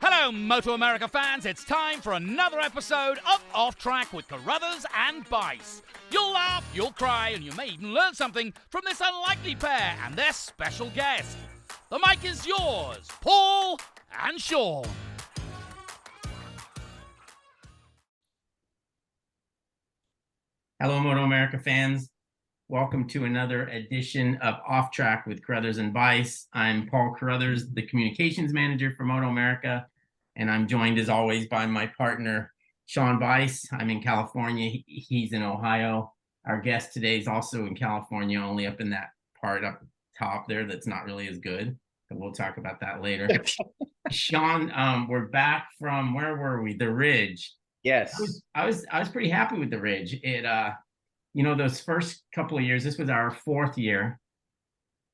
Hello, MotoAmerica fans. It's time for another episode of Off Track with Carruthers and Bice. You'll laugh, you'll cry, and you may even learn something from this unlikely pair and their special guest. The mic is yours, Paul and Sean. Hello, MotoAmerica fans. Welcome to another edition of Off Track with Carruthers and Bice. I'm Paul Carruthers, the communications manager for MotoAmerica, and I'm joined as always by my partner, Sean Bice. I'm in California. He's in Ohio. Our guest today is also in California, only up in that part up top there that's not really as good. But we'll talk about that later. Sean, we're back from, where were we? The Ridge. Yes. I was pretty happy with the Ridge. It those first couple of years, this was our fourth year.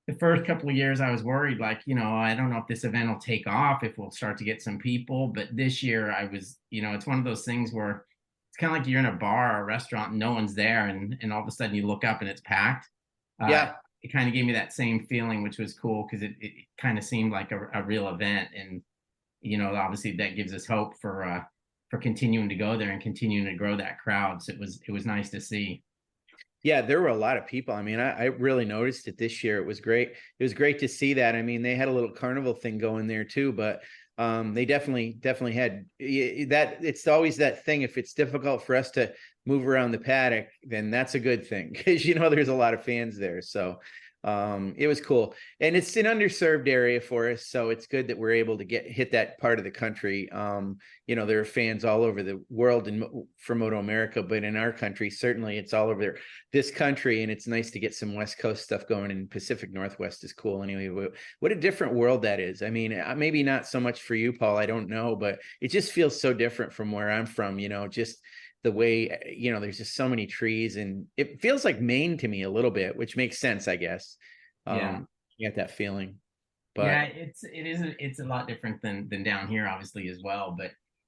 The first couple of years I was worried, I don't know if this event will take off, if we'll start to get some people. But this year I was, it's one of those things where it's kind of like you're in a bar or a restaurant and no one's there, and all of a sudden you look up and it's packed. Yeah. It kind of gave me that same feeling, which was cool because it kind of seemed like a real event. And, obviously that gives us hope for continuing to go there and continuing to grow that crowd. So it was nice to see. Yeah, there were a lot of people. I mean, I really noticed it this year. It was great. It was great to see that. I mean, they had a little carnival thing going there too, but they definitely had that. It's always that thing. If it's difficult for us to move around the paddock, then that's a good thing because, there's a lot of fans there. So it was cool. And it's an underserved area for us. So it's good that we're able to hit that part of the country. There are fans all over the world for MotoAmerica, but in our country, certainly it's all over this country. And it's nice to get some West Coast stuff going, and Pacific Northwest is cool. Anyway, what a different world that is. I mean, maybe not so much for you, Paul, I don't know, but it just feels so different from where I'm from, just the way, there's just so many trees, and it feels like Maine to me a little bit, which makes sense, I guess. Yeah. You get that feeling. But yeah, it's a lot different than down here, obviously, as well.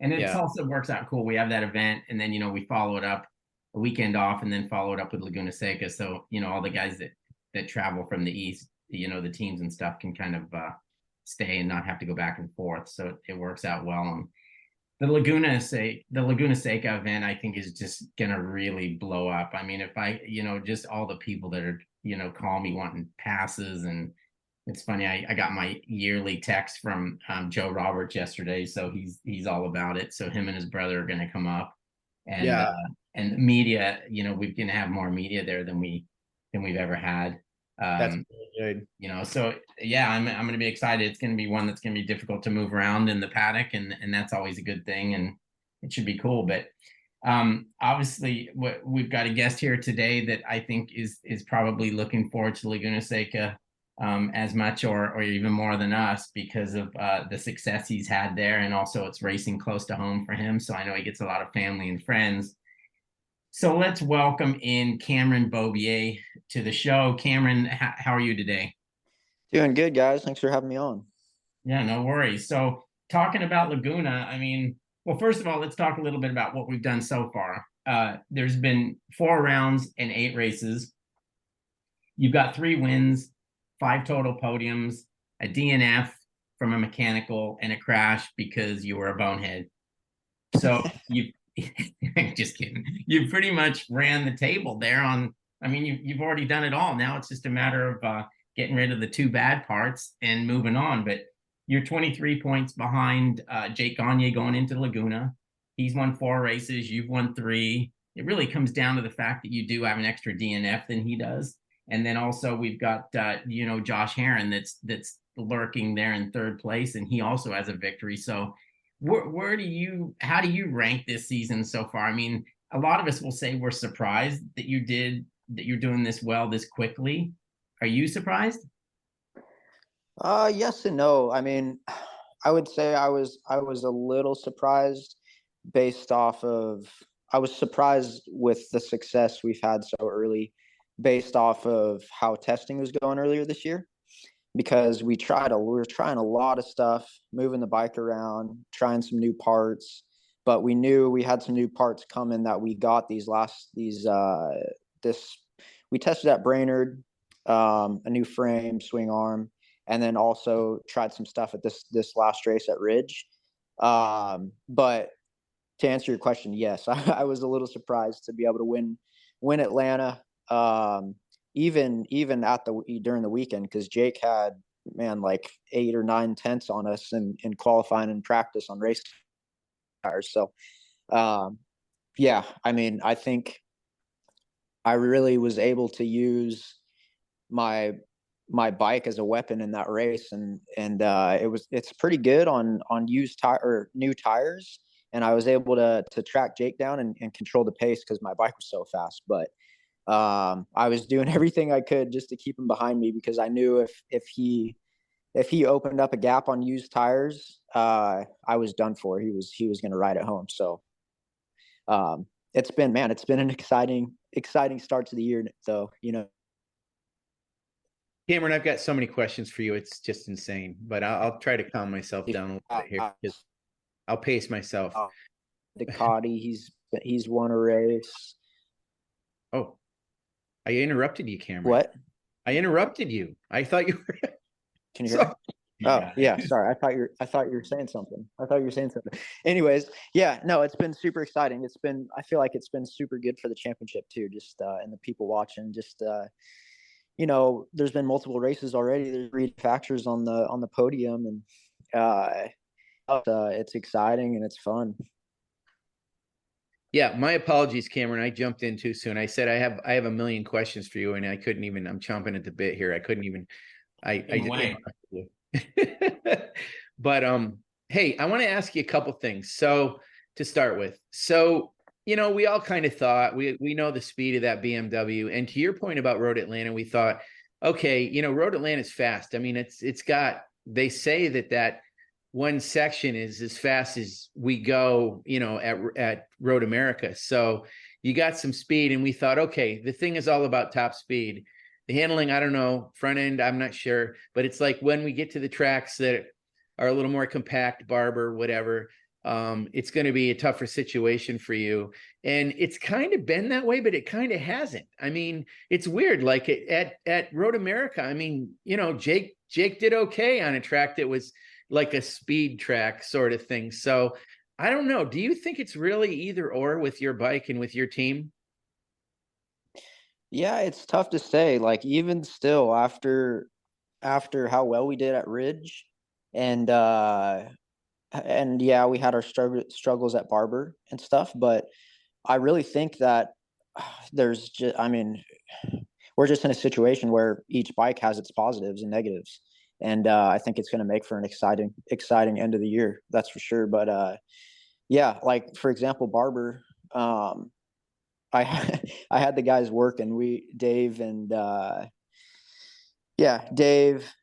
And it also works out cool. We have that event, and then we follow it up a weekend off, and then follow it up with Laguna Seca. So all the guys that travel from the east, the teams and stuff can kind of stay and not have to go back and forth. So it works out well. And the Laguna Seca event, I think, is just gonna really blow up. I mean, if I, just all the people that are, call me wanting passes. And it's funny, I got my yearly text from Joe Roberts yesterday, so he's all about it. So him and his brother are gonna come up, and and the media, we're gonna have more media there than we've ever had. That's really good. So yeah, I'm going to be excited. It's going to be one that's going to be difficult to move around in the paddock, and that's always a good thing, and it should be cool. But obviously, we've got a guest here today that I think is probably looking forward to Laguna Seca as much or even more than us, because of the success he's had there, and also it's racing close to home for him. So I know he gets a lot of family and friends. So let's welcome in Cameron Beaubier to the show. Cameron, how are you today? Doing good, guys. Thanks for having me on. Yeah, no worries. So talking about Laguna, I mean, well, first of all, let's talk a little bit about what we've done so far. There's been 4 rounds and 8 races. You've got 3 wins, 5 total podiums, a DNF from a mechanical, and a crash because you were a bonehead. So you've just kidding. You pretty much ran the table there you've already done it all. Now it's just a matter of getting rid of the 2 bad parts and moving on. But you're 23 points behind Jake Gagne going into Laguna. He's won 4 races. You've won 3. It really comes down to the fact that you do have an extra DNF than he does. And then also we've got, Josh Herron that's lurking there in 3rd place, and he also has a victory. So how do you rank this season so far? I mean, a lot of us will say we're surprised that you're doing this well this quickly. Are you surprised? Yes and no. I mean, I would say I was a little surprised I was surprised with the success we've had so early based off of how testing was going earlier this year. Because we were trying a lot of stuff, moving the bike around, trying some new parts, but we knew we had some new parts coming that we got we tested at Brainerd, a new frame, swing arm, and then also tried some stuff at this last race at Ridge. But to answer your question, yes, I was a little surprised to be able to win Atlanta. Even during the weekend, because Jake had, man, like 8 or 9 tenths on us in qualifying and practice on race tires. So yeah, I mean, I think I really was able to use my bike as a weapon in that race, and it's pretty good on used tire or new tires, and I was able to track Jake down and control the pace because my bike was so fast. But I was doing everything I could just to keep him behind me, because I knew if he opened up a gap on used tires, I was done for. He was going to ride it home. So it's been an exciting start to the year, though. Cameron, I've got so many questions for you. It's just insane, but I'll try to calm myself down a little bit here. I'll pace myself. Ducati, he's won a race. Oh, I interrupted you, Cameron. What? I interrupted you. I thought you were. Can you hear me? Oh, yeah. Sorry. I thought you were saying something. Anyways, yeah, no, it's been super exciting. I feel like it's been super good for the championship too. Just, and the people watching, just, there's been multiple races already. There's 3 factors on the podium, and it's exciting and it's fun. Yeah, my apologies, Cameron. I jumped in too soon. I said I have a million questions for you, and I couldn't even. I'm chomping at the bit here. I couldn't even. But hey, I want to ask you a couple things. So to start with, we all kind of thought we know the speed of that BMW, and to your point about Road Atlanta, we thought, okay, Road Atlanta is fast. I mean, it's got. They say that one section is as fast as we go, at Road America. So you got some speed, and we thought, okay, the thing is all about top speed. The handling, I don't know, front end, I'm not sure, but it's like when we get to the tracks that are a little more compact, Barber, whatever, it's going to be a tougher situation for you. And it's kind of been that way, but it kind of hasn't. I mean, it's weird. Like at Road America, I mean, Jake did okay on a track that was like a speed track sort of thing. So I don't know. Do you think it's really either or with your bike and with your team? Yeah, it's tough to say. Like, even still, after how well we did at Ridge, and yeah, we had our struggles at Barber and stuff, but I really think that we're just in a situation where each bike has its positives and negatives, and I think it's going to make for an exciting end of the year. That's for sure. But yeah, like for example, Barber. I had the guys working. Dave and Dave.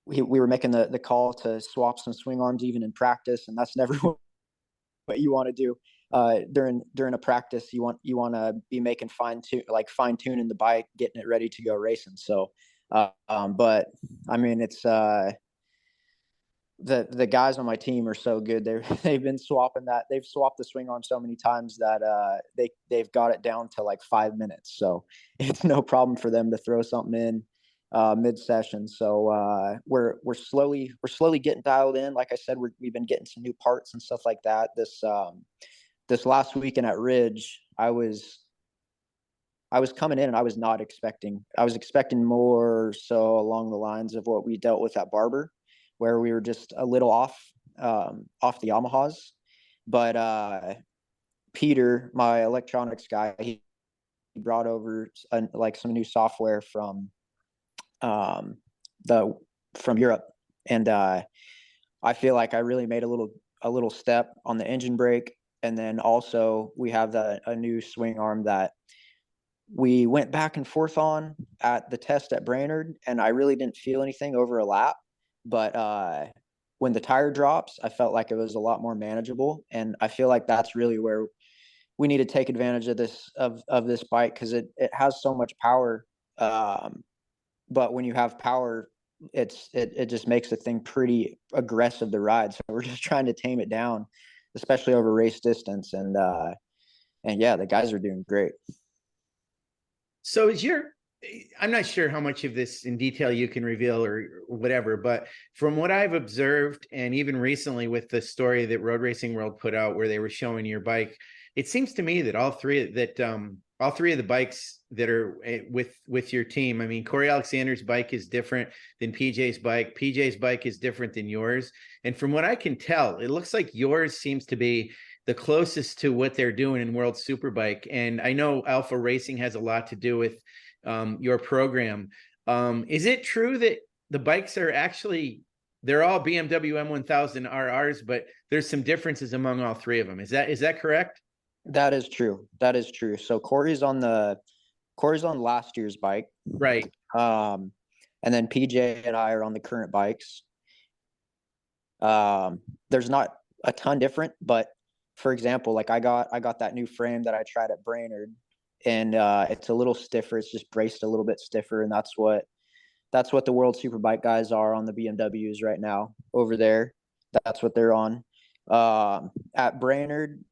We were making the call to swap some swing arms even in practice, and that's never what you want to do during a practice. You want to be making fine tuning the bike, getting it ready to go racing. So, but I mean, it's the guys on my team are so good. They've been swapping that. They've swapped the swing arm so many times that they've got it down to like 5 minutes. So it's no problem for them to throw something in mid session. So we're slowly getting dialed in. Like I said, we've been getting some new parts and stuff like that. This last weekend at Ridge, I was coming in and I was expecting more so along the lines of what we dealt with at Barber, where we were just a little off the Yamahas. But Peter, my electronics guy, he brought over some new software from Europe, and I feel like I really made a little step on the engine brake. And then also we have a new swing arm that we went back and forth on at the test at Brainerd, and I really didn't feel anything over a lap. But when the tire drops, I felt like it was a lot more manageable, and I feel like that's really where we need to take advantage of this bike, because it has so much power. But when you have power, it just makes the thing pretty aggressive to ride. So we're just trying to tame it down, especially over race distance. And yeah, the guys are doing great. So I'm not sure how much of this in detail you can reveal or whatever, but from what I've observed, and even recently with the story that Road Racing World put out where they were showing your bike, it seems to me that all three of the bikes that are with your team, I mean, Corey Alexander's bike is different than PJ's bike. PJ's bike is different than yours. And from what I can tell, it looks like yours seems to be the closest to what they're doing in World Superbike. And I know Alpha Racing has a lot to do with your program. Is it true that the bikes are actually, they're all BMW M1000 RRs, but there's some differences among all three of them? Is that correct? That is true. That is true. So Corey's on last year's bike. Right. And then PJ and I are on the current bikes. There's not a ton different, but for example, like I got that new frame that I tried at Brainerd, and it's a little stiffer. It's just braced a little bit stiffer, and that's what the World Superbike guys are on the BMWs right now over there. That's what they're on. At Brainerd,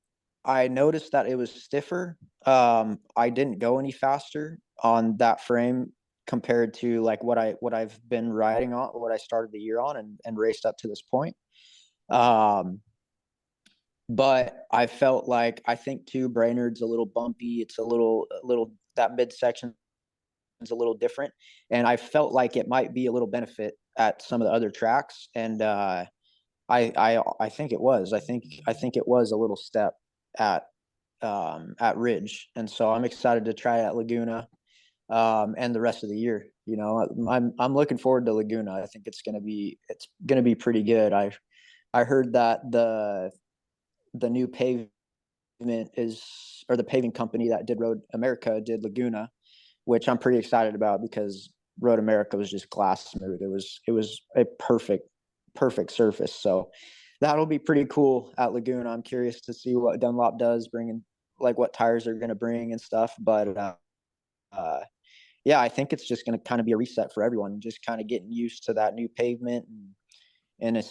I noticed that it was stiffer. I didn't go any faster on that frame compared to like what I've been riding on, what I started the year on and raced up to this point. But I felt like, I think too, Brainerd's a little bumpy. It's a little, that midsection is a little different. And I felt like it might be a little benefit at some of the other tracks. And I think it was. I think it was a little step at Ridge. And so I'm excited to try it at Laguna and the rest of the year. You know, I'm looking forward to Laguna. I think it's gonna be pretty good. I heard that the new pavement or the paving company that did Road America did Laguna, which I'm pretty excited about because Road America was just glass smooth. It was a perfect surface. So that'll be pretty cool at Laguna. I'm curious to see what Dunlop does, bringing like what tires they're going to bring and stuff. But yeah, I think it's just going to kind of be a reset for everyone, just kind of getting used to that new pavement. And in a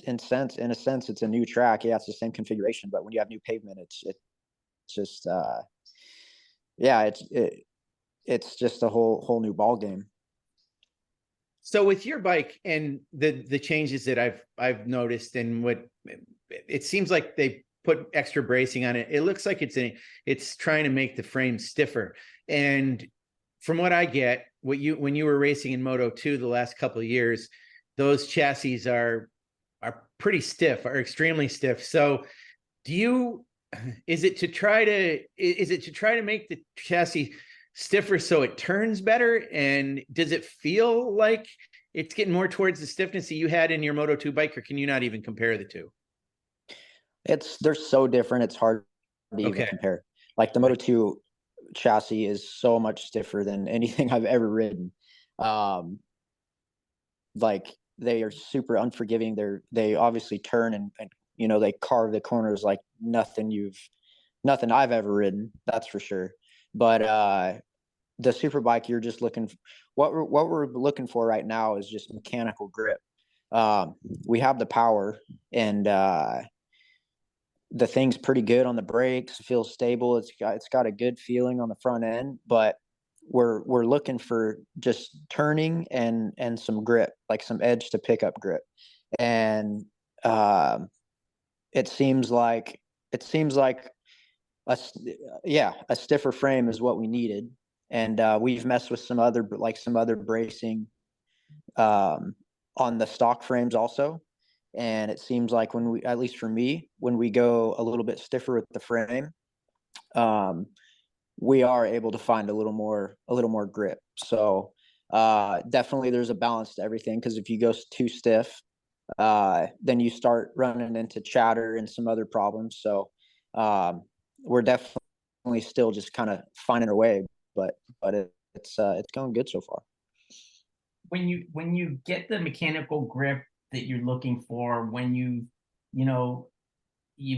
sense, it's a new track. Yeah, it's the same configuration, but when you have new pavement, it's just yeah, it's just a whole new ball game. So with your bike and the changes that I've noticed, and what it seems like they put extra bracing on it, it looks like it's trying to make the frame stiffer. And from what I get, when you were racing in Moto 2 the last couple of years, those chassis are pretty stiff, are extremely stiff. So is it to try to make the chassis stiffer so it turns better? And does it feel like it's getting more towards the stiffness that you had in your Moto 2 bike, or can you not even compare the two? They're so different. It's hard to even compare. Like the Moto 2 chassis is so much stiffer than anything I've ever ridden. Like they are super unforgiving. They obviously turn and you know, they carve the corners like nothing I've ever ridden. That's for sure. But the Superbike, you're just what we're looking for right now is just mechanical grip. We have the power, and the thing's pretty good on the brakes. It feels stable. It's got a good feeling on the front end, but we're looking for just turning and some grip, like some edge to pickup grip. And it seems like a stiffer frame is what we needed. And we've messed with some other bracing on the stock frames also. And it seems like at least for me, when we go a little bit stiffer with the frame, we are able to find a little more grip. So definitely there's a balance to everything, because if you go too stiff, then you start running into chatter and some other problems. So we're definitely still just kind of finding our way, but it's going good so far. When you get the mechanical grip that you're looking for, when you've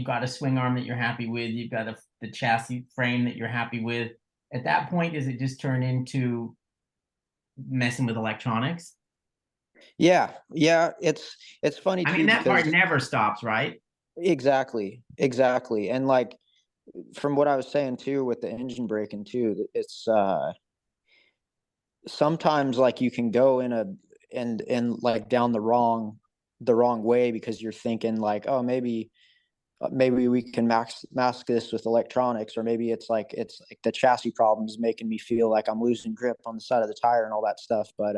got a swing arm that you're happy with, you've got the chassis frame that you're happy with, at that point, does it just turn into messing with electronics? Yeah. It's funny too. I mean, that part never stops, right? Exactly. And like, from what I was saying too, with the engine braking too, it's sometimes like you can go in and like down the wrong way because you're thinking like, oh, maybe we can mask this with electronics, or maybe it's like the chassis problem is making me feel like I'm losing grip on the side of the tire and all that stuff. But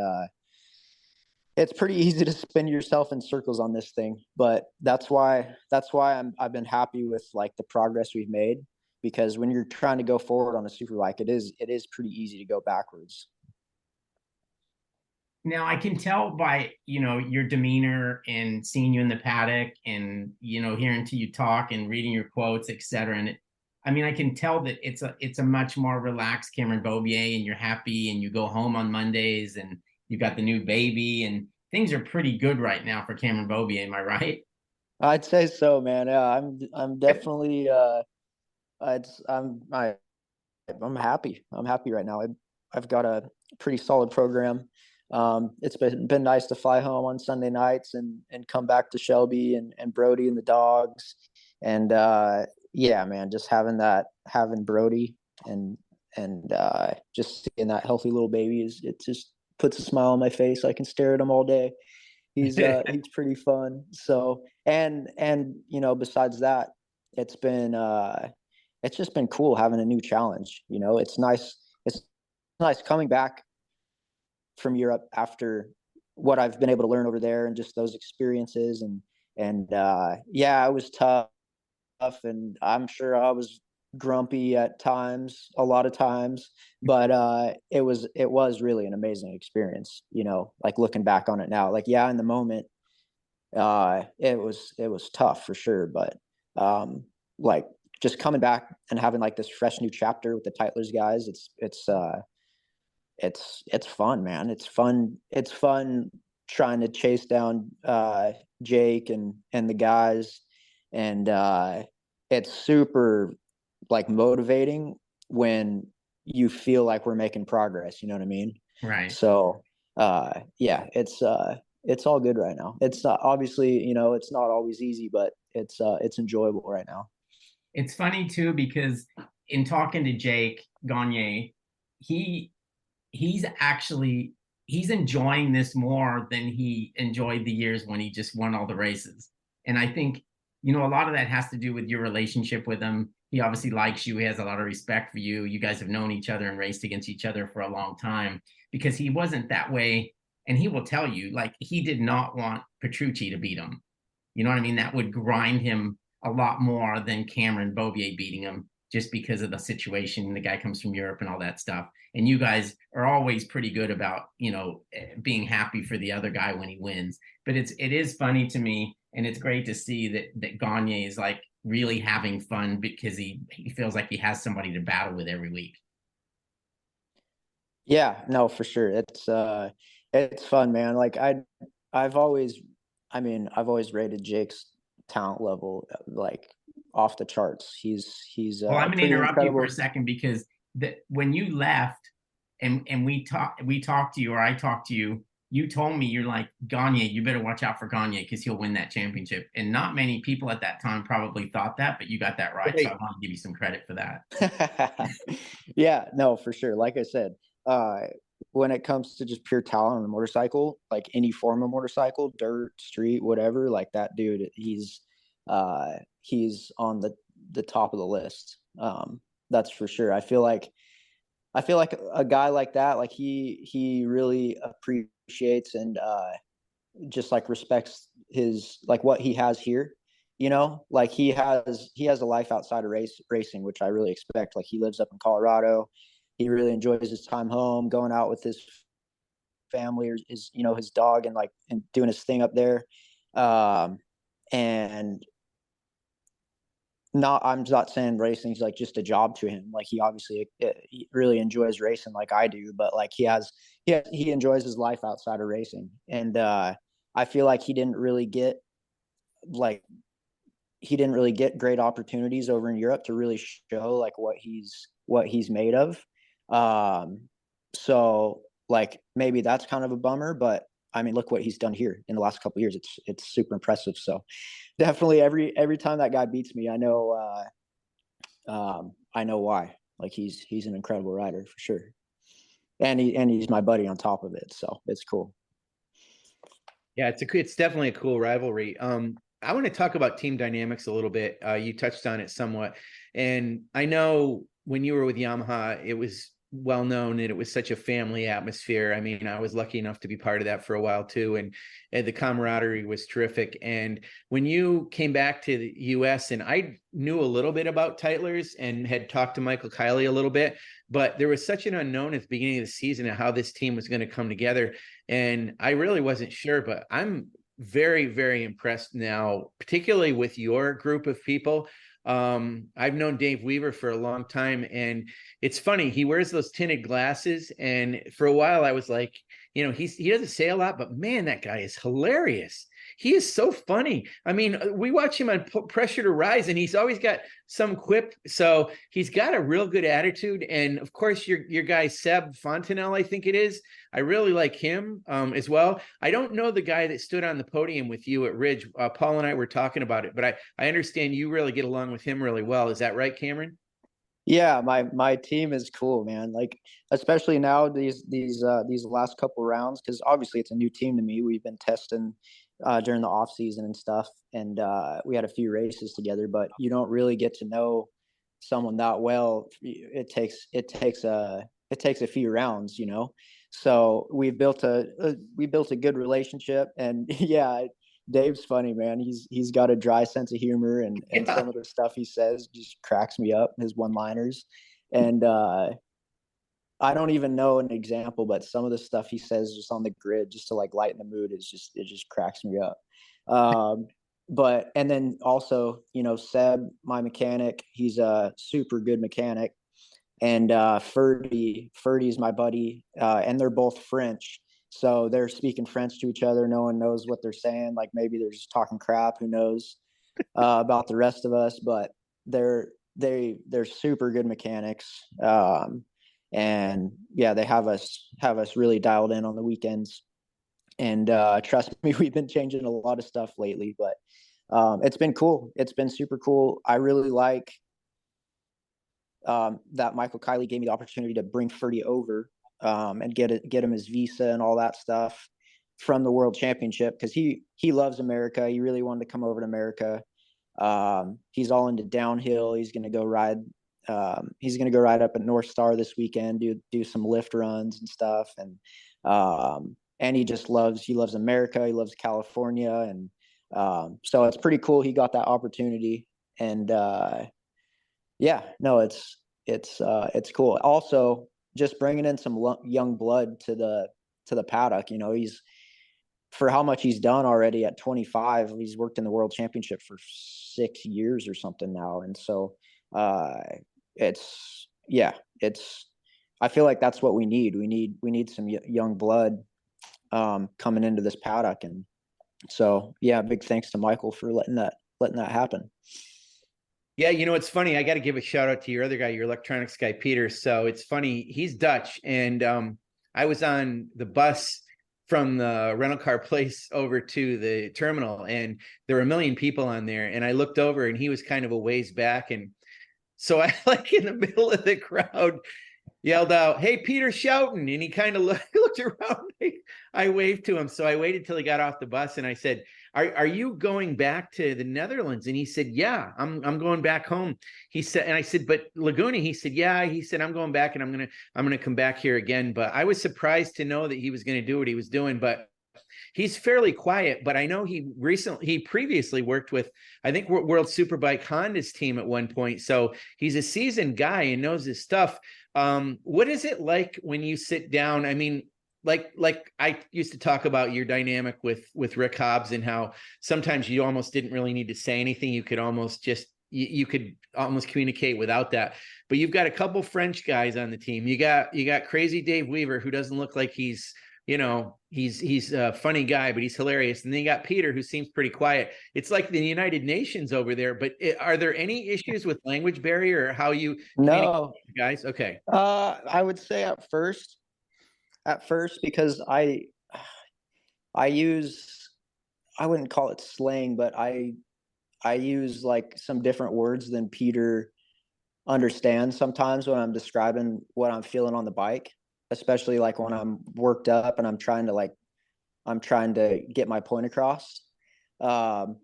it's pretty easy to spin yourself in circles on this thing. But that's why I've been happy with like the progress we've made, because when you're trying to go forward on a super bike, it is pretty easy to go backwards. Now I can tell by, your demeanor and seeing you in the paddock and, hearing to you talk and reading your quotes, et cetera. And I can tell that it's a much more relaxed Cameron Beaubier, and you're happy and you go home on Mondays and you've got the new baby and things are pretty good right now for Cameron Beaubier. Am I right? I'd say so, man. Yeah, I'm definitely I'm happy. I'm happy right now. I've got a pretty solid program. It's been nice to fly home on Sunday nights and come back to Shelby and Brody and the dogs. And yeah, man, just having Brody and just seeing that healthy little baby it just puts a smile on my face. I can stare at him all day. He's pretty fun. So and besides that, it's just been cool having a new challenge. It's nice coming back from Europe after what I've been able to learn over there and just those experiences. And yeah, it was tough, and I'm sure I was grumpy at times, a lot of times, but it was really an amazing experience, like looking back on it now. Like, yeah, in the moment, it was tough for sure, but like just coming back and having like this fresh new chapter with the Tytlers guys, it's fun, man. It's fun trying to chase down Jake and the guys, and it's super like motivating when you feel like we're making progress, you know what I mean? Right. So yeah, it's all good right now. It's obviously, it's not always easy, but it's enjoyable right now. It's funny too, because in talking to Jake Gagne, he's enjoying this more than he enjoyed the years when he just won all the races. And I think, a lot of that has to do with your relationship with him. He obviously likes you. He has a lot of respect for you. You guys have known each other and raced against each other for a long time, because he wasn't that way. And he will tell you, like, he did not want Petrucci to beat him. You know what I mean? That would grind him a lot more than Cameron Beaubier beating him, just because of the situation. The guy comes from Europe and all that stuff. And you guys are always pretty good about, being happy for the other guy when he wins. But it is funny to me, and it's great to see that Gagne is like really having fun, because he feels like he has somebody to battle with every week. Yeah, no, for sure. It's fun, man. Like I've always rated Jake's talent level like off the charts. He's Well, I'm going to interrupt incredible. you for a second, because when you left and we talked to you, or I talked to you, you told me, you're like, Gagne, you better watch out for Gagne because he'll win that championship. And not many people at that time probably thought that, but you got that right. So I want to give you some credit for that. Yeah, no, for sure. Like I said, when it comes to just pure talent on a motorcycle, like any form of motorcycle, dirt, street, whatever, like that dude, he's on the top of the list. That's for sure. I feel like a guy like that, like he really appreciates and just like respects his, like what he has here, like he has a life outside of racing, which I really expect. Like he lives up in Colorado. He really enjoys his time home, going out with his family or his dog, and doing his thing up there. And I'm not saying racing's like just a job to him. Like he obviously he really enjoys racing like I do, but like he enjoys his life outside of racing. And I feel like he didn't really get great opportunities over in Europe to really show like what he's made of. So like maybe that's kind of a bummer, but I mean, look what he's done here in the last couple of years. It's super impressive. So definitely every time that guy beats me, I know why. Like he's an incredible rider for sure. and he's my buddy on top of it. So it's cool. Yeah, it's definitely a cool rivalry. I want to talk about team dynamics a little bit. You touched on it somewhat, and I know when you were with Yamaha, it was well known that it was such a family atmosphere. I mean, I was lucky enough to be part of that for a while too, and the camaraderie was terrific. And when you came back to the U.S., and I knew a little bit about Tytlers and had talked to Michael Kiley a little bit, but there was such an unknown at the beginning of the season of how this team was going to come together, and I really wasn't sure. But I'm very, very impressed now, particularly with your group of people. I've known Dave Weaver for a long time, and it's funny, he wears those tinted glasses, and for a while I was like, you know, he doesn't say a lot, but man, that guy is hilarious. He is so funny. I mean, we watch him on Pressure to Rise, and he's always got some quip. So he's got a real good attitude. And of course, your guy Seb Fontenelle, I think it is. I really like him as well. I don't know the guy that stood on the podium with you at Ridge. Paul and I were talking about it, but I understand you really get along with him really well. Is that right, Cameron? Yeah, my team is cool, man. Like, especially now these last couple rounds, because obviously it's a new team to me. We've been testing during the off season and stuff, and we had a few races together, but you don't really get to know someone that well. It takes a few rounds, you know. So we built a good relationship, and yeah, Dave's funny, man. He's got a dry sense of humor, and Yeah. some of the stuff he says just cracks me up, his one-liners. And I don't even know an example, but some of the stuff he says just on the grid, just to like lighten the mood, it just cracks me up. But and then also, you know, Seb, my mechanic, he's a super good mechanic, and Ferdy's my buddy, and they're both French. So they're speaking French to each other. No one knows what they're saying. Like maybe they're just talking crap. Who knows about the rest of us? But they're super good mechanics. And yeah, they have us really dialed in on the weekends. And trust me, we've been changing a lot of stuff lately. But it's been cool. It's been super cool. I really like that Michael Kiley gave me the opportunity to bring Ferdy over. And get him his visa and all that stuff from the World Championship, because he loves America. He really wanted to come over to America. He's all into downhill. He's going to go ride. He's going to go ride up at North Star this weekend. Do some lift runs and stuff. And he just loves America. He loves California, and so it's pretty cool. He got that opportunity, and yeah, no, it's cool. Also, just bringing in some young blood to the paddock. You know, he's, for how much he's done already at 25, he's worked in the World Championship for 6 years or something now. And so I feel like that's what we need. We need some young blood coming into this paddock. And so, yeah, big thanks to Michael for letting that happen. Yeah, you know, it's funny. I got to give a shout out to your other guy, your electronics guy, Peter. So it's funny. He's Dutch. And I was on the bus from the rental car place over to the terminal, and there were a million people on there. And I looked over, and he was kind of a ways back. And so I, like, in the middle of the crowd, yelled out, "Hey, Peter Schouten." And he kind of looked around. I waved to him. So I waited till he got off the bus, and I said, Are you going back to the Netherlands? And he said, "Yeah, I'm going back home." He said, and I said, "But Laguna?" He said, "Yeah." He said, "I'm going back, and I'm gonna come back here again." But I was surprised to know that he was going to do what he was doing. But he's fairly quiet. But I know he previously worked with, I think, World Superbike Honda's team at one point. So he's a seasoned guy and knows his stuff. What is it like when you sit down? I mean, like I used to talk about your dynamic with Rick Hobbs, and how sometimes you almost didn't really need to say anything. You could almost just, you could almost communicate without that. But you've got a couple French guys on the team. You got crazy Dave Weaver, who doesn't look like he's, you know, he's a funny guy, but he's hilarious. And then you got Peter, who seems pretty quiet. It's like the United Nations over there. But are there any issues with language barrier, or how you No, guys? Okay. I would say at first, because I wouldn't call it slang, but I use like some different words than Peter understands sometimes when I'm describing what I'm feeling on the bike. especially like when I'm worked up and I'm trying to get my point across. So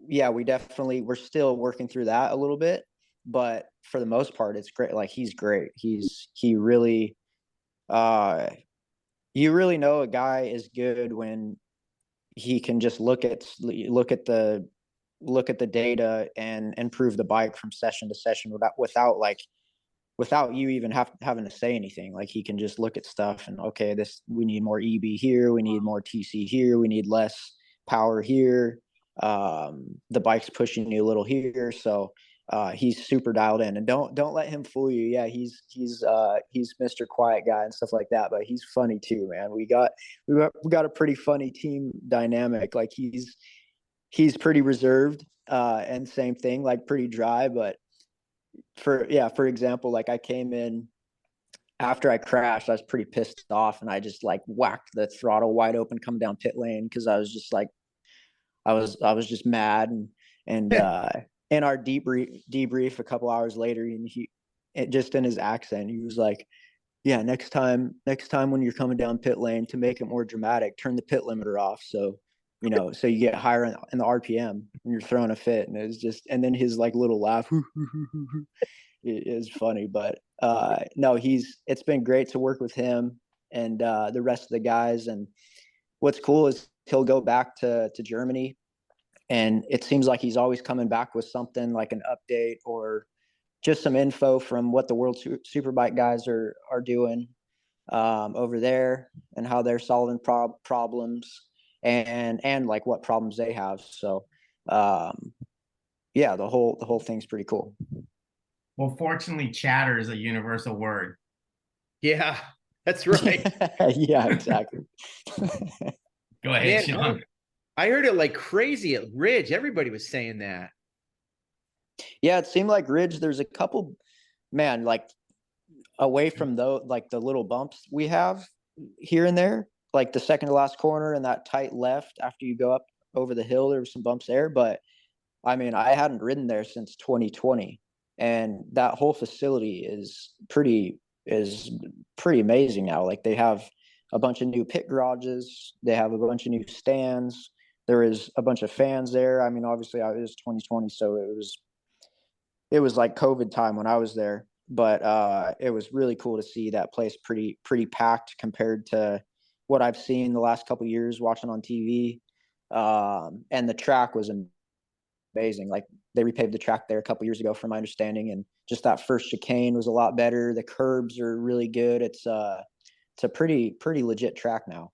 yeah, we're still working through that a little bit, but for the most part, it's great. Like he's great. He really, you really know a guy is good when he can just look at the data and improve the bike from session to session without you even having to say anything. Like he can just look at stuff and, okay, we need more EB here, we need more TC here, we need less power here. The bike's pushing you a little here. So he's super dialed in, and don't let him fool you. Yeah, he's Mr. Quiet Guy and stuff like that, but he's funny too, man. We got a pretty funny team dynamic. Like he's pretty reserved, and same thing, like pretty dry. But for example, like I came in after I crashed, I was pretty pissed off, and I just like whacked the throttle wide open coming down pit lane because I was just like I was just mad, and in our debrief a couple hours later, and just in his accent, he was like, yeah, next time when you're coming down pit lane, to make it more dramatic, turn the pit limiter off, so so you get higher in the RPM when you're throwing a fit. And it's just, and then his like little laugh it is funny. But no, it's been great to work with him and the rest of the guys. And what's cool is he'll go back to Germany, and it seems like he's always coming back with something like an update or just some info from what the World Superbike guys are doing over there, and how they're solving problems, and like what problems they have. So yeah, the whole thing's pretty cool. Well, fortunately, chatter is a universal word. Yeah, that's right. Yeah, exactly. Go ahead, Man, Sean. I heard it like crazy at Ridge. Everybody was saying that. Yeah, it seemed like Ridge, there's a couple, man, like away from the little bumps we have here and there, like the second to last corner and that tight left after you go up over the hill, there were some bumps there. But I mean, I hadn't ridden there since 2020, and that whole facility is pretty amazing now. Like they have a bunch of new pit garages, they have a bunch of new stands, there is a bunch of fans there. I mean, obviously it was 2020, so it was like COVID time when I was there, but it was really cool to see that place pretty packed compared to what I've seen the last couple of years watching on TV. And the track was amazing. Like they repaved the track there a couple of years ago, from my understanding, and just that first chicane was a lot better. The curbs are really good. It's a pretty legit track now.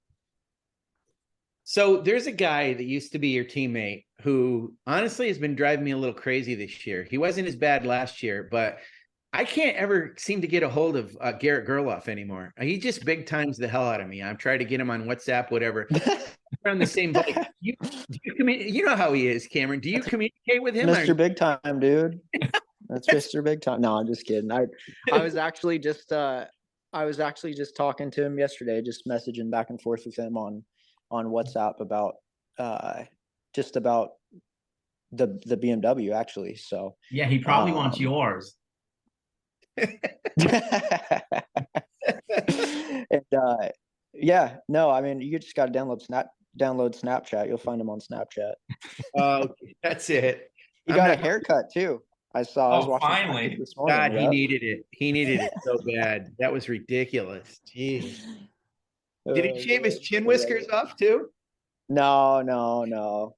So there's a guy that used to be your teammate who honestly has been driving me a little crazy this year. He wasn't as bad last year, but I can't ever seem to get a hold of Garrett Gerloff anymore. He just big times the hell out of me. I've tried to get him on WhatsApp, whatever. We're on the same bike. You know how he is, Cameron. Do you communicate with him? Mr. Big Time, dude. That's Mr. Big Time. No, I'm just kidding. I was actually just talking to him yesterday, just messaging back and forth with him on WhatsApp about just about the BMW actually. So yeah, he probably wants yours. And yeah, no, I mean, you just got to download Snapchat. You'll find him on Snapchat. Oh, that's it. He got a haircut too. I was watching finally this morning. God, he needed it. He needed it so bad. That was ridiculous. Jeez. Did he shave his chin whiskers off too? No.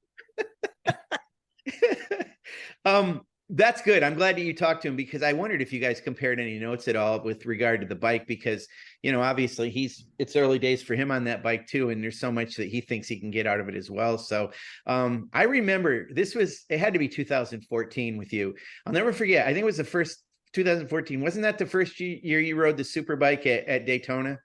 That's good. I'm glad that you talked to him, because I wondered if you guys compared any notes at all with regard to the bike, because, obviously it's early days for him on that bike too. And there's so much that he thinks he can get out of it as well. So I remember it had to be 2014 with you. I'll never forget. I think it was the first 2014. Wasn't that the first year you rode the super bike at Daytona,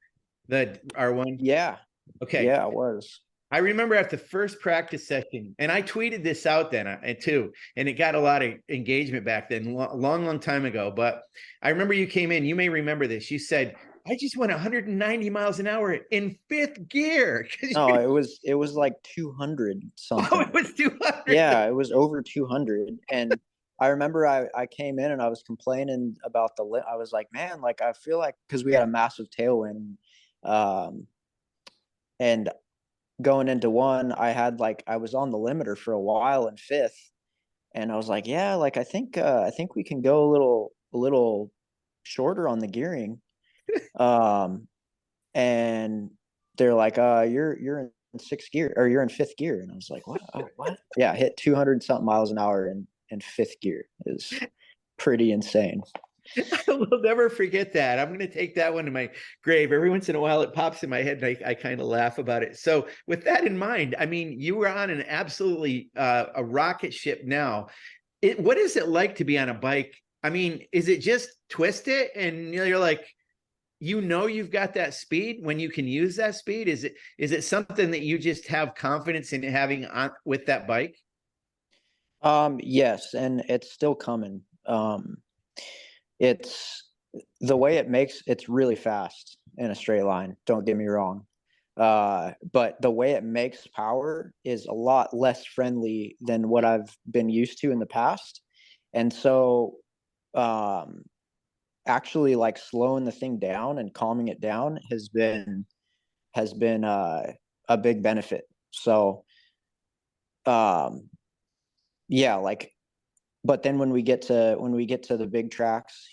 the R1? Yeah. Okay. Yeah, it was. I remember at the first practice session, and I tweeted this out then too, and it got a lot of engagement back then, long time ago. But I remember you came in, you may remember this. You said, I just went 190 miles an hour in fifth gear. No, it was like 200 something. Oh, it was 200. Yeah, it was over 200. And I remember I came in and I was complaining about I was like, man, like I feel like, because we had a massive tailwind, and going into one, I was on the limiter for a while in fifth, and I was like, yeah, like I think we can go a little shorter on the gearing. And they're like, you're in sixth gear, or you're in fifth gear. And I was like, what? Oh, what? Yeah, hit 200 something miles an hour in fifth gear. Is pretty insane. I will never forget that. I'm going to take that one to my grave. Every once in a while, it pops in my head, and I kind of laugh about it. So, with that in mind, I mean, you were on an absolutely a rocket ship now. What is it like to be on a bike? I mean, is it just twist it and you're like, you've got that speed when you can use that speed? Is it something that you just have confidence in having on with that bike? Yes, and it's still coming. It's the way it's really fast in a straight line. Don't get me wrong. But the way it makes power is a lot less friendly than what I've been used to in the past. And so, actually like slowing the thing down and calming it down has been a big benefit. So, yeah, like, but then when we get to the big tracks,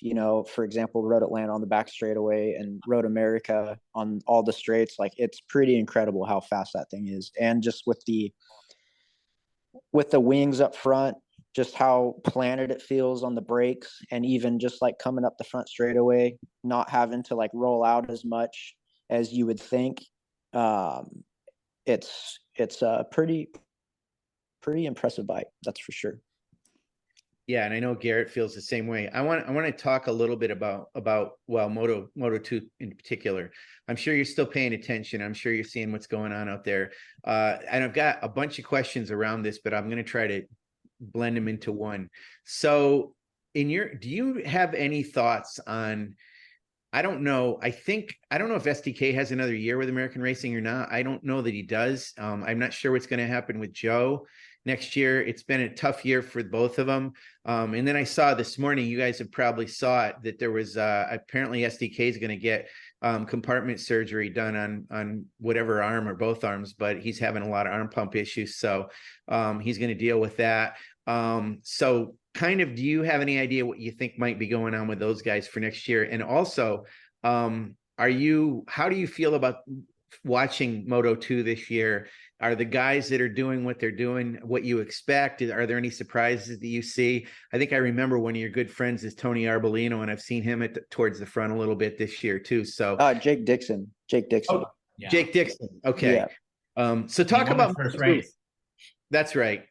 for example, Road Atlanta on the back straightaway and Road America on all the straights, like it's pretty incredible how fast that thing is. And just with the wings up front, just how planted it feels on the brakes, and even just like coming up the front straightaway, not having to like roll out as much as you would think. It's a pretty impressive bike, that's for sure. Yeah, and I know Garrett feels the same way. I want to talk a little bit about well, Moto 2 in particular. I'm sure you're still paying attention. I'm sure you're seeing what's going on out there. And I've got a bunch of questions around this, but I'm going to try to blend them into one. So, do you have any thoughts on, I don't know. I don't know if SDK has another year with American Racing or not. I don't know that he does. I'm not sure what's going to happen with Joe next year. It's been a tough year for both of them. And then I saw this morning, you guys have probably saw it, that there was apparently SDK is going to get compartment surgery done on whatever arm or both arms, but he's having a lot of arm pump issues. So he's going to deal with that. So kind of, do you have any idea what you think might be going on with those guys for next year? And also, how do you feel about watching Moto 2 this year? Are the guys that are doing what they're doing what you expect? Are there any surprises that you see? I think I remember one of your good friends is Tony Arbolino, and I've seen him towards the front a little bit this year too. So Jake Dixon. Oh, yeah. Jake Dixon. Okay. Yeah. So talk about first race. That's right.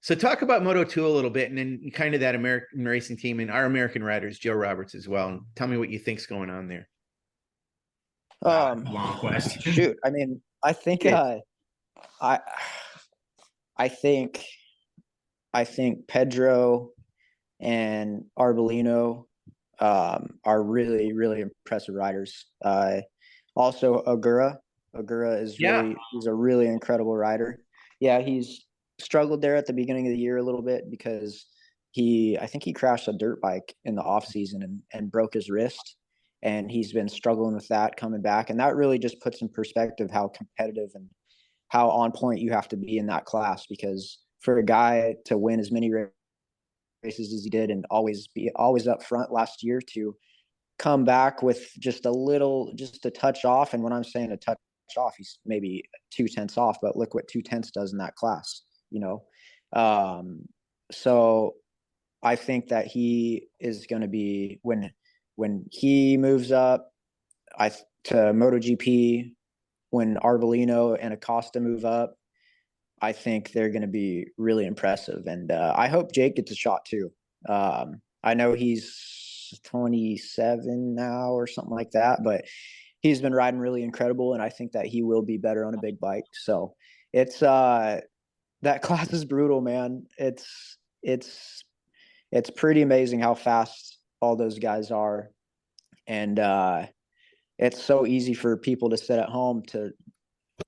So talk about Moto 2 a little bit, and then kind of that American racing team and our American riders, Joe Roberts as well. And tell me what you think's going on there. Long question. Shoot, I mean, I think I think Pedro and Arbolino are really, really impressive riders. Also Ogura is he's a really incredible rider. Yeah, he's struggled there at the beginning of the year a little bit because I think he crashed a dirt bike in the off season and broke his wrist. And he's been struggling with that coming back. And that really just puts in perspective how competitive and how on point you have to be in that class, because for a guy to win as many races as he did and always up front last year, to come back with just a touch off. And when I'm saying a touch off, he's maybe 0.2 off, but look what 0.2 does in that class, So I think that he is going to be, when he moves up to MotoGP, when Arbolino and Acosta move up, I think they're going to be really impressive. And I hope Jake gets a shot too. I know he's 27 now or something like that, but he's been riding really incredible. And I think that he will be better on a big bike. So it's that class is brutal, man. It's pretty amazing how fast all those guys are. And it's so easy for people to sit at home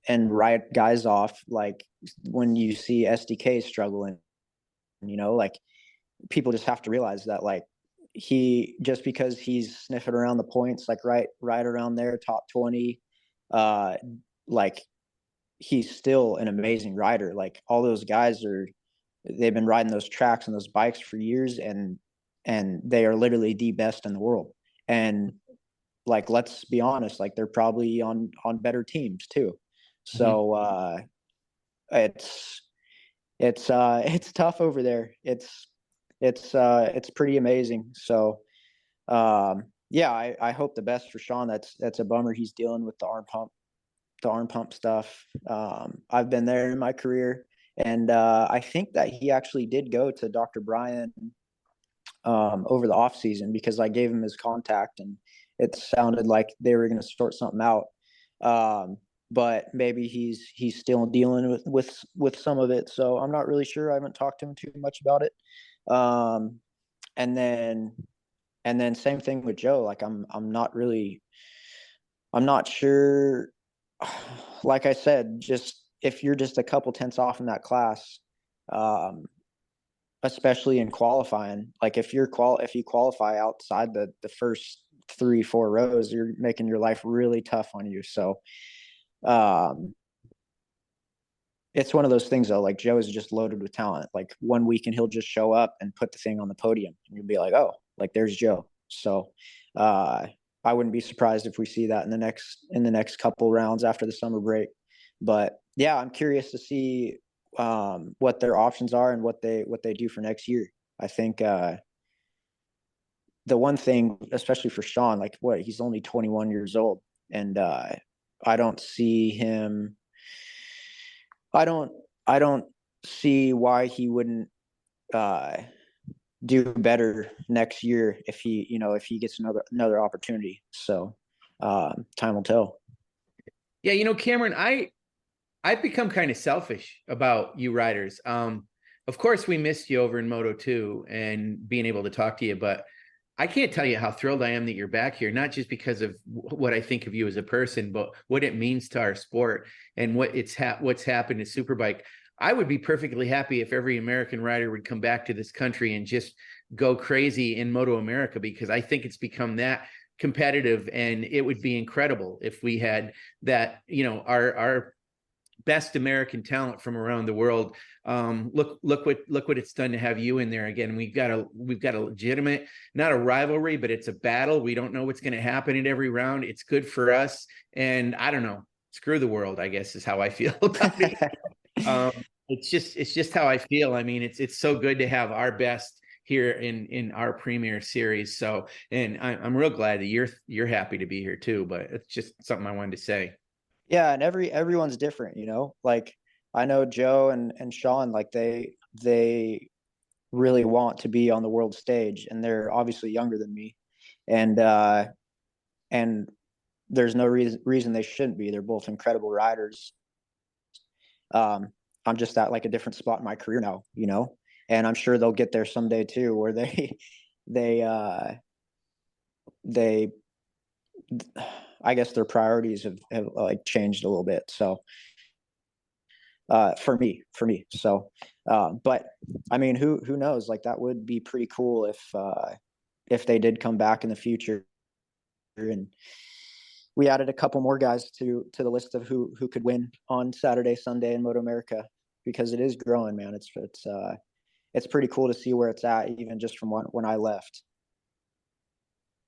and write guys off. Like when you see SDK struggling, like people just have to realize that, like, he, just because he's sniffing around the points, like right around there, top 20, like, he's still an amazing rider. Like, all those guys they've been riding those tracks and those bikes for years, and they are literally the best in the world. And, like, let's be honest, like, they're probably on better teams too. So it's tough over there. It's pretty amazing. So yeah, I hope the best for Sean. That's a bummer he's dealing with the arm pump stuff. I've been there in my career, and I think that he actually did go to Dr. Brian over the off season, because I gave him his contact, and it sounded like they were going to sort something out. But maybe he's still dealing with some of it. So I'm not really sure. I haven't talked to him too much about it. And then same thing with Joe. Like, I'm not sure. Like I said, just if you're just a couple tenths off in that class, especially in qualifying, like if you qualify outside the first 3-4 rows, you're making your life really tough on you. So it's one of those things though, like, Joe is just loaded with talent. Like, one week and he'll just show up and put the thing on the podium, and you'll be like, oh, like, there's Joe. So I wouldn't be surprised if we see that in the next couple rounds after the summer break. But yeah, I'm curious to see what their options are and what they do for next year. I think the one thing, especially for Sean, like, he's only 21 years old, and I don't see him. I don't see why he wouldn't do better next year if he gets another opportunity. So time will tell. Yeah, Cameron, I've become kind of selfish about you riders. Of course, we missed you over in Moto 2 and being able to talk to you, but I can't tell you how thrilled I am that you're back here, not just because of what I think of you as a person, but what it means to our sport and what's happened to Superbike. I would be perfectly happy if every American rider would come back to this country and just go crazy in MotoAmerica, because I think it's become that competitive, and it would be incredible if we had that, our best American talent from around the world. Look what it's done to have you in there again. We've got a legitimate, not a rivalry, but it's a battle. We don't know what's going to happen in every round. It's good for us. And I don't know, screw the world, I guess, is how I feel about it. It's just how I feel. I mean, it's so good to have our best here in our premier series. So, and I'm real glad that you're happy to be here too, but it's just something I wanted to say. Yeah, and everyone's different, like, I know Joe and Sean, like, they really want to be on the world stage, and they're obviously younger than me, and there's no reason they shouldn't be. They're both incredible riders. I'm just at, like, a different spot in my career now, and I'm sure they'll get there someday too, where they I guess their priorities have like changed a little bit. So for me. So but I mean, who knows? Like, that would be pretty cool if they did come back in the future, and we added a couple more guys to the list of who could win on Saturday, Sunday in MotoAmerica, because it is growing, man. It's pretty cool to see where it's at, even just from when I left.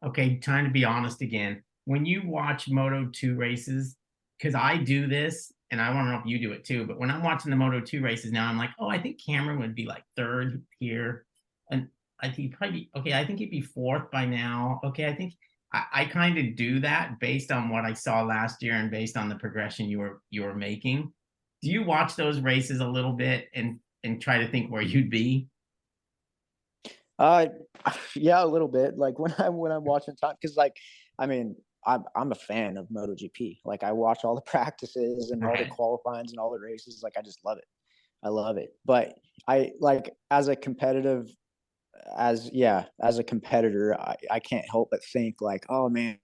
Okay, time to be honest again. When you watch Moto 2 races, because I do this, and I want to know if you do it too, but when I'm watching the Moto 2 races now, I'm like, oh, I think Cameron would be like third here. And I think he'd probably be, okay, I think he'd be fourth by now. Okay, I think I kind of do that based on what I saw last year and based on the progression you were making. Do you watch those races a little bit and try to think where you'd be? Yeah, a little bit. Like, when I'm watching time, because, like, I mean, I'm a fan of MotoGP. Like, I watch all the practices and all the qualifyings and all the races. Like, I just love it. I love it. But I, like, as a competitor, I can't help but think, like, oh man,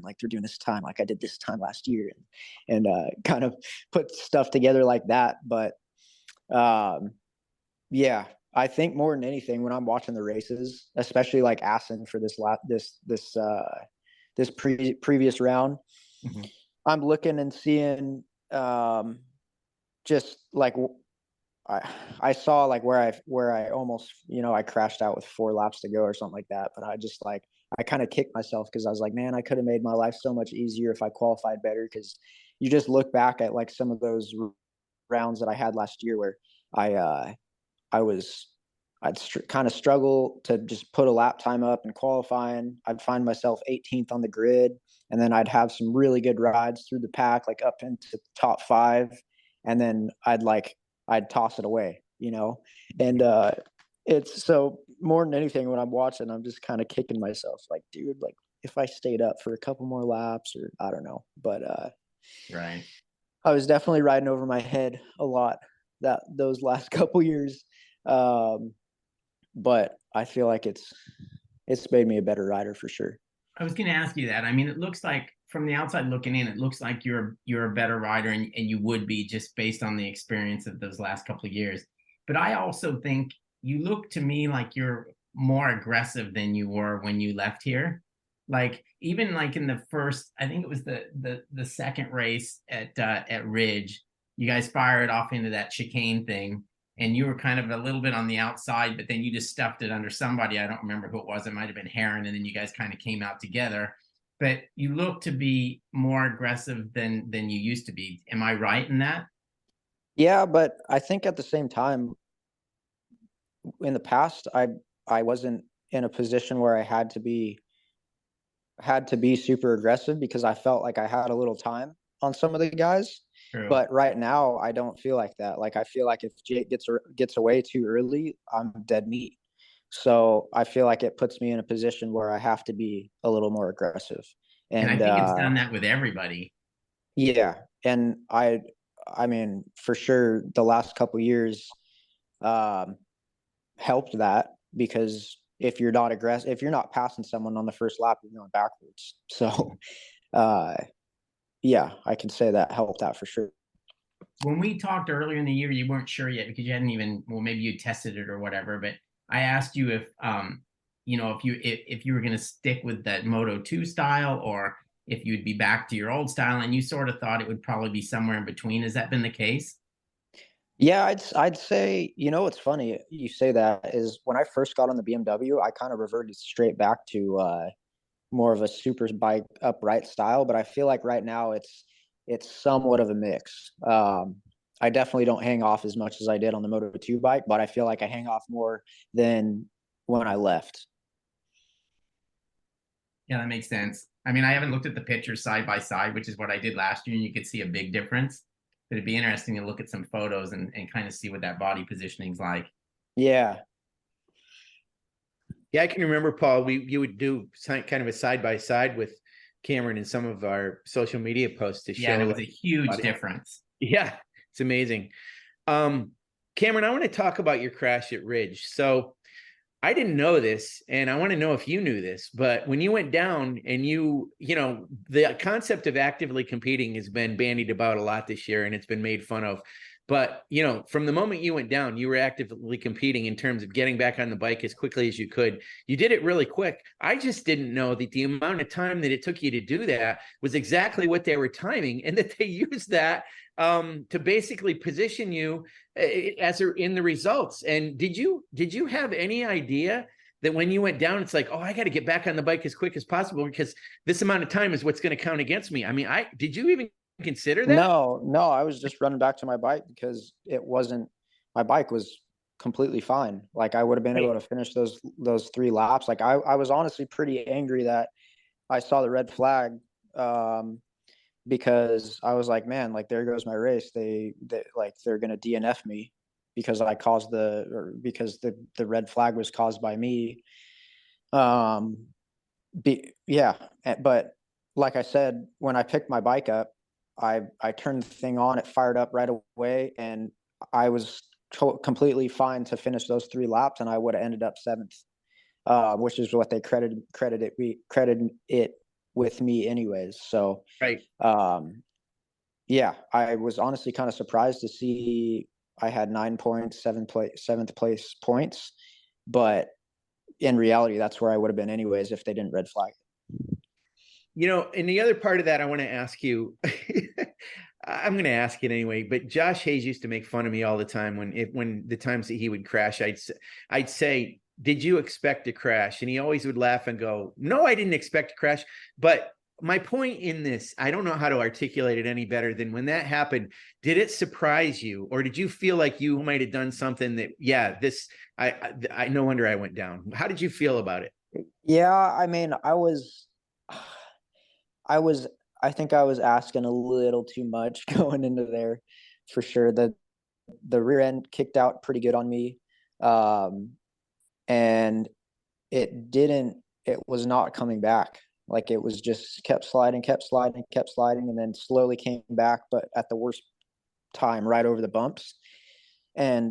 like, they're doing this time, like I did this time last year, and kind of put stuff together like that. But yeah, I think more than anything, when I'm watching the races, especially like Assen for this previous round, Mhm. I'm looking and seeing just like I saw like where I almost, I crashed out with 4 laps to go or something like that. But I just like, I kind of kicked myself because I was like, man, I could have made my life so much easier if I qualified better. Because you just look back at like some of those rounds that I had last year where I I was I'd kind of struggle to just put a lap time up in qualifying. I'd find myself 18th on the grid, and then I'd have some really good rides through the pack, like up into top 5, and then I'd toss it away, And it's so more than anything when I'm watching, I'm just kind of kicking myself, like, dude, like if I stayed up for a couple more laps, or I don't know, but Right. I was definitely riding over my head a lot those last couple years. Um, but I feel like it's made me a better rider for sure. I was going to ask you that. I mean, it looks like from the outside looking in, it looks like you're a better rider, and you would be just based on the experience of those last couple of years. But I also think you look to me like you're more aggressive than you were when you left here. Like even like in the first, I think it was the second race at Ridge, you guys fired off into that chicane thing, and you were kind of a little bit on the outside, but then you just stuffed it under somebody. I don't remember who it was. It might have been Heron, and then you guys kind of came out together. But you look to be more aggressive than you used to be. Am I right in that? Yeah, but I think at the same time, in the past, I wasn't in a position where I had to be super aggressive because I felt like I had a little time on some of the guys. True. But right now, I don't feel like that. Like I feel like if Jake gets away too early, I'm dead meat. So I feel like it puts me in a position where I have to be a little more aggressive. And I And think it's done that with everybody. yeah, and I mean, for sure, the last couple years um, helped that because if you're not aggressive, if you're not passing someone on the first lap, you're going backwards. So, uh, yeah, I can say that helped out for sure. When we talked earlier in the year, you weren't sure yet because you hadn't even, well, maybe you tested it or whatever. But I asked you if, if you were going to stick with that Moto 2 style, or if you'd be back to your old style, and you sort of thought it would probably be somewhere in between. Has that been the case? Yeah, I'd say, what's funny you say that is when I first got on the BMW, I kind of reverted straight back to more of a super bike upright style, but I feel like right now it's somewhat of a mix. I definitely don't hang off as much as I did on the Moto 2 bike, but I feel like I hang off more than when I left. Yeah, that makes sense. I mean, I haven't looked at the pictures side by side, which is what I did last year, and you could see a big difference. But it'd be interesting to look at some photos and kind of see what that body positioning's like. Yeah. Yeah, I can remember, Paul, you would do kind of a side by side with Cameron in some of our social media posts to Yeah, and show. it was a huge body. difference. Yeah, it's amazing. Cameron, I want to talk about your crash at Ridge. So I didn't know this, and I want to know if you knew this, but when you went down and the concept of actively competing has been bandied about a lot this year, and it's been made fun of. But, from the moment you went down, you were actively competing in terms of getting back on the bike as quickly as you could. You did it really quick. I just didn't know that the amount of time that it took you to do that was exactly what they were timing, and that they used that to basically position you in the results. And did you have any idea that when you went down, it's like, oh, I got to get back on the bike as quick as possible because this amount of time is what's going to count against me? I mean, did you even consider that? No, I was just running back to my bike because my bike was completely fine. Like I would have been able to finish those 3 laps. Like I was honestly pretty angry that I saw the red flag. Because I was like, man, like there goes my race. They're going to DNF me because because the red flag was caused by me. Yeah. But like I said, when I picked my bike up, I turned the thing on, it fired up right away, and I was completely fine to finish those 3 laps, and I would have ended up 7th, which is what they credited it with me anyways. So Right. yeah, I was honestly kind of surprised to see I had 9 points, seventh place points, but in reality, that's where I would have been anyways if they didn't red flag. And the other part of that, I want to ask you, I'm going to ask it anyway, but Josh Hayes used to make fun of me all the time when the times that he would crash, I'd say, did you expect to crash? And he always would laugh and go, no, I didn't expect to crash. But my point in this, I don't know how to articulate it any better than when that happened. Did it surprise you, or did you feel like you might have done something that, I no wonder I went down? How did you feel about it? Yeah, I mean, I think I was asking a little too much going into there for sure. The rear end kicked out pretty good on me. And it was not coming back. Like it was just kept sliding, and then slowly came back, but at the worst time, right over the bumps. And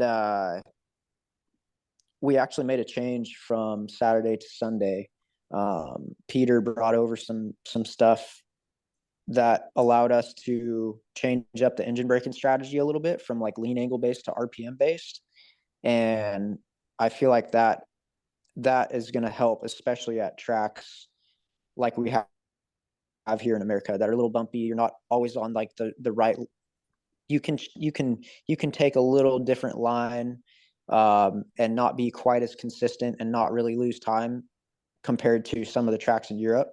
we actually made a change from Saturday to Sunday. Peter brought over some stuff that allowed us to change up the engine braking strategy a little bit from like lean angle based to RPM based. And I feel like that is going to help, especially at tracks like we have here in America that are a little bumpy. You're not always on like the right. You can take a little different line and not be quite as consistent and not really lose time compared to some of the tracks in Europe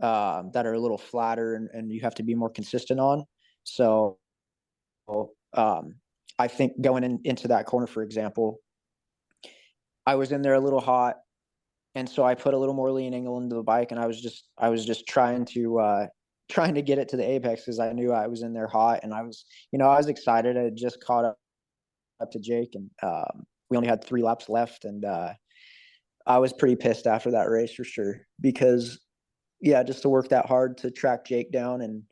that are a little flatter and you have to be more consistent on. So I think going into that corner, for example, I was in there a little hot, and so I put a little more lean angle into the bike, and I was just trying to get it to the apex because I knew I was in there hot, and I was excited. I had just caught up to Jake, and we only had 3 laps left, and I was pretty pissed after that race for sure because just to work that hard to track Jake down,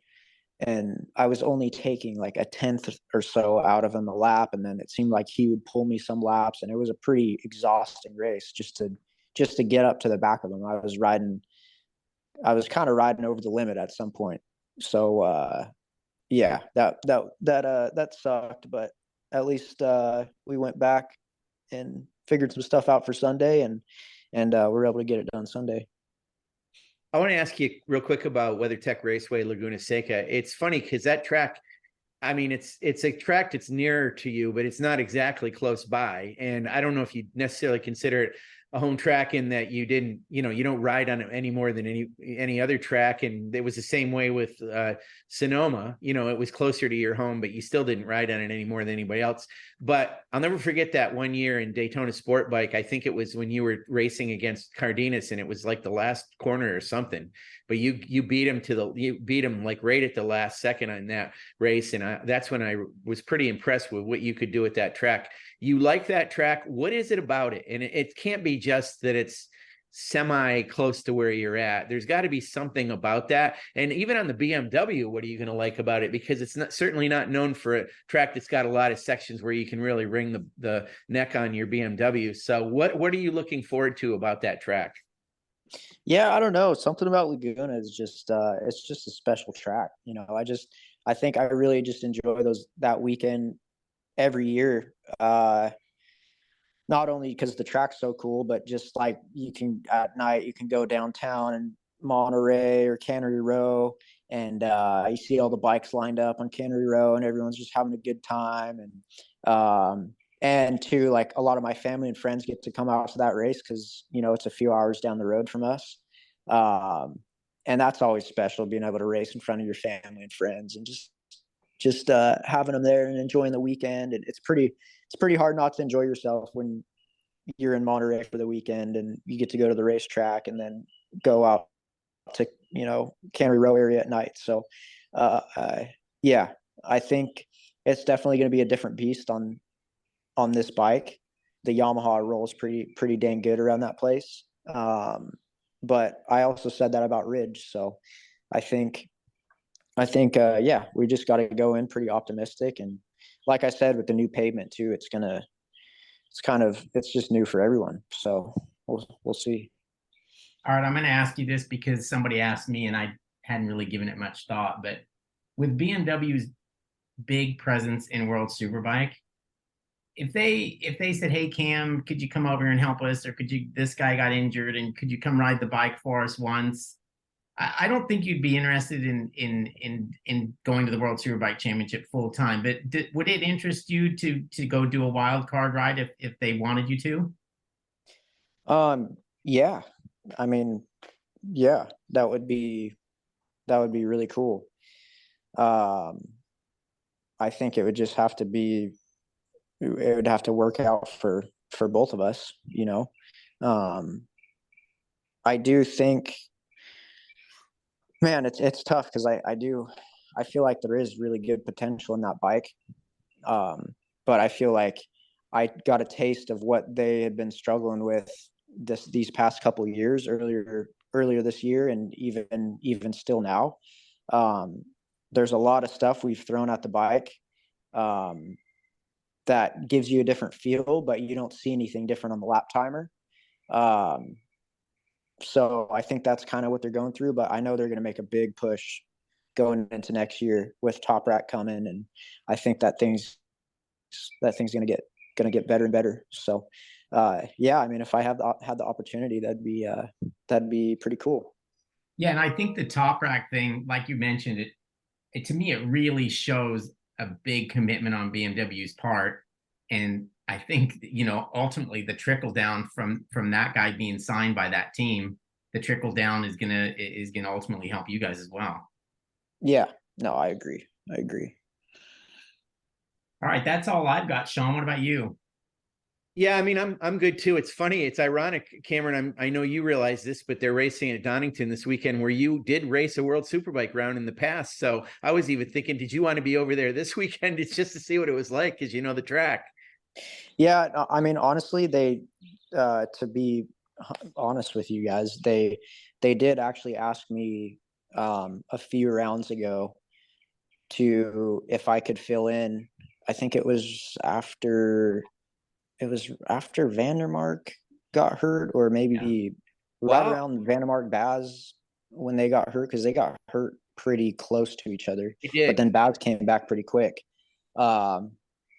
and I was only taking like a 10th or so out of him a lap, and then it seemed like he would pull me some laps, and it was a pretty exhausting race just to get up to the back of him. I was kind of riding over the limit at some point. So that sucked, but at least we went back and figured some stuff out for Sunday, and we were able to get it done Sunday. I want to ask you real quick about WeatherTech Raceway Laguna Seca. It's funny because that track, I mean, it's a track that's nearer to you, but it's not exactly close by. And I don't know if you necessarily consider it a home track in that you didn't, you don't ride on it any more than any other track. And it was the same way with Sonoma. It was closer to your home, but you still didn't ride on it any more than anybody else. But I'll never forget that one year in Daytona Sport Bike. I think it was when you were racing against Cardenas, and it was like the last corner or something. But you beat him like right at the last second on that race, and that's when I was pretty impressed with what you could do at that track. You like that track? What is it about it? And it can't be just that it's semi close to where you're at. There's got to be something about that. And even on the BMW, what are you going to like about it? Because it's certainly not known for a track that's got a lot of sections where you can really wring the neck on your BMW. So what are you looking forward to about that track? Yeah, I don't know. Something about Laguna is just it's just a special track. I think I really just enjoy that weekend every year. Not only because the track's so cool, but just like at night you can go downtown and Monterey or Cannery Row, and you see all the bikes lined up on Cannery Row, and everyone's just having a good time. And too, like a lot of my family and friends get to come out to that race because it's a few hours down the road from us, and that's always special, being able to race in front of your family and friends, and just having them there and enjoying the weekend. And it's pretty hard not to enjoy yourself when you're in Monterey for the weekend and you get to go to the racetrack and then go out to Cannery Row area at night. So I think it's definitely going to be a different beast on this bike. The Yamaha rolls pretty dang good around that place. But I also said that about Ridge. So I think we just got to go in pretty optimistic. And like I said, with the new pavement too, it's just new for everyone. So we'll see. All right, I'm going to ask you this because somebody asked me and I hadn't really given it much thought, but with BMW's big presence in World Superbike, if they said, "Hey Cam, could you come over and help us?" or this guy got injured and could you come ride the bike for us once? I don't think you'd be interested in going to the World Superbike Championship full time. But would it interest you to go do a wild card ride if they wanted you to? Yeah. I mean, yeah, that would be really cool. I think it would just have to be, it would have to work out for both of us, you know. I do think, man, it's tough because I feel like there is really good potential in that bike. But I feel like I got a taste of what they had been struggling with these past couple of years, earlier this year, and even still now. There's a lot of stuff we've thrown at the bike that gives you a different feel, but you don't see anything different on the lap timer. So I think that's kind of what they're going through, but I know they're going to make a big push going into next year with Top Rack coming, and I think that thing's going to get better and better. So yeah, I mean, if I had the opportunity, that'd be pretty cool. Yeah, and I think the Top Rack thing, like you mentioned, it to me it really shows a big commitment on BMW's part, and I think ultimately the trickle down from that guy being signed by that team, the trickle down is gonna ultimately help you guys as well. Yeah, no, I agree. All right, that's all I've got. Sean, what about you? Yeah, I mean, I'm good too. It's funny. It's ironic, Cameron. I know you realize this, but they're racing at Donington this weekend, where you did race a World Superbike round in the past. So I was even thinking, did you want to be over there this weekend? It's just to see what it was like, because you know the track. Yeah, I mean, honestly, to be honest with you guys, they did actually ask me a few rounds ago if I could fill in. I think it was after Vandermark got hurt, or maybe right around Vandermark Baz when they got hurt, because they got hurt pretty close to each other. But then Baz came back pretty quick.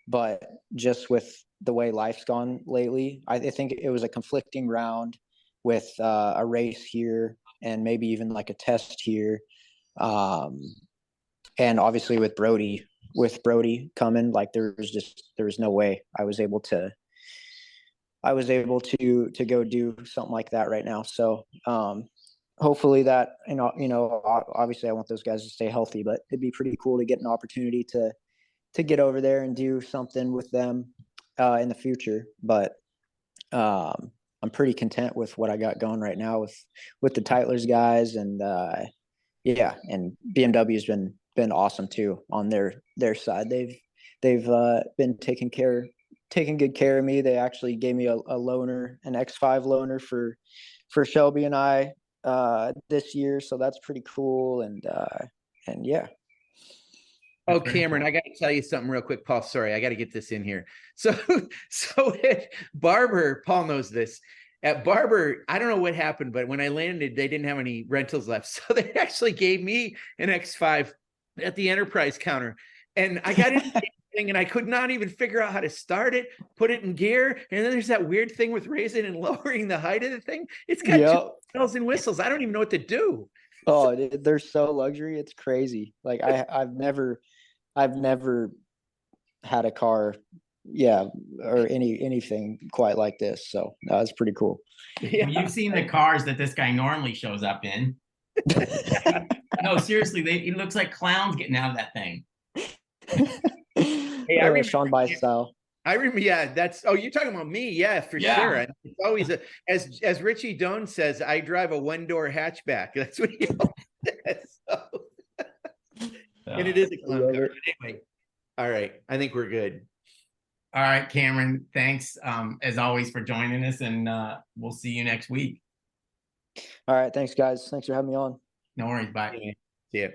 But just with the way life's gone lately, I think it was a conflicting round with a race here and maybe even like a test here. And obviously with Brody coming, like there was no way I was able to go do something like that right now. So hopefully that, obviously I want those guys to stay healthy, but it'd be pretty cool to get an opportunity to get over there and do something with them in the future. But I'm pretty content with what I got going right now with the Tytlers guys, and yeah, and BMW's been awesome too on their side. They've been taking good care of me. They actually gave me a loaner, an X5 loaner for Shelby and I this year, so that's pretty cool. And yeah. Oh, Cameron, I got to tell you something real quick, Paul. Sorry, I got to get this in here. So at Barber, Paul knows this. At Barber, I don't know what happened, but when I landed, they didn't have any rentals left. So they actually gave me an X5 at the Enterprise counter. And I got into the thing and I could not even figure out how to start it, put it in gear. And then there's that weird thing with raising and lowering the height of the thing. It's got two bells and whistles. I don't even know what to do. Oh, they're so luxury. It's crazy. Like I've never had a car, or anything quite like this. So it's pretty cool. Yeah. You've seen the cars that this guy normally shows up in. No, seriously, it looks like clowns getting out of that thing. Hey, I remember Sean Bice style. I remember, yeah, you're talking about me, yeah, for sure. And it's always as Richie Doan says, I drive a one-door hatchback. That's what he says. So. And it is a clown car. Anyway, all right, I think we're good. All right, Cameron, thanks as always for joining us, and we'll see you next week. All right, thanks guys. Thanks for having me on. No worries, bye. See ya.